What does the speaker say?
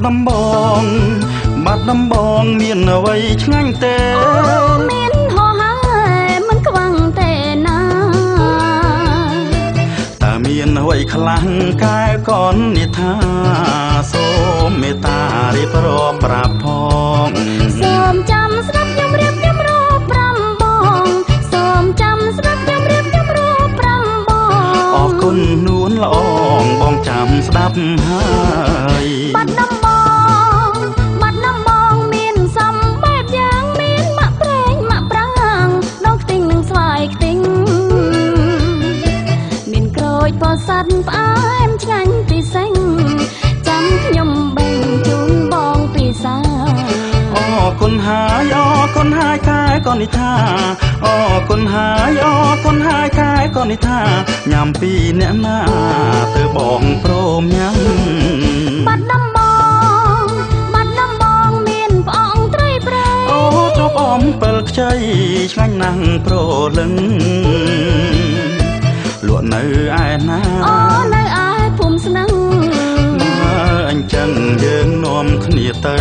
ដំបងបាត់ដំបងមានអ្វីឆ្ងាញ់ទេមានហោហើយមិនខ្វាំងទេណាតើមានអ្វីខ្លាំងកែកននិថាសូមមេត្តារៀបរាប់ប្រាប់ផងសូមចាំស្ដាប់ខ្ញុំរៀបរាប់ប្រាំបងសូមចាំស្ដាប់ខ្ញុំរៀបរាប់ប្រាំបងអរគុណនួនល្អងបងចាំស្ដាប់ហើយបាត់ដំបងមានសំបែបយ៉ាងមានម៉ាក់ប្រេងម៉ាក់ប្រាំងដងខ្ទិញនិងស្វាយខ្ទិញមានក្រូចពោធិ៍សាត់ផ្អែមឆ្ងាញ់ពិសេសចាំខ្ញុំបេងជូនបងពិសាអរគុណហើយអរគុណហើយកែកនិថាអរគុណហើយអរគុណហើយកែកនិថាញ៉ាំពីអ្នកណាទៅបងព្រមញ៉ាំបាត់ដំបងមានផ្អងត្រីព្រៃអូទ្របអំពិលខ្ចីឆ្ងាញ់ណាស់ប្រលឹងលក់នៅឯណាអូនៅឯភូមិស្នឹងអញ្ចឹងយើងនាំគ្នាទៅ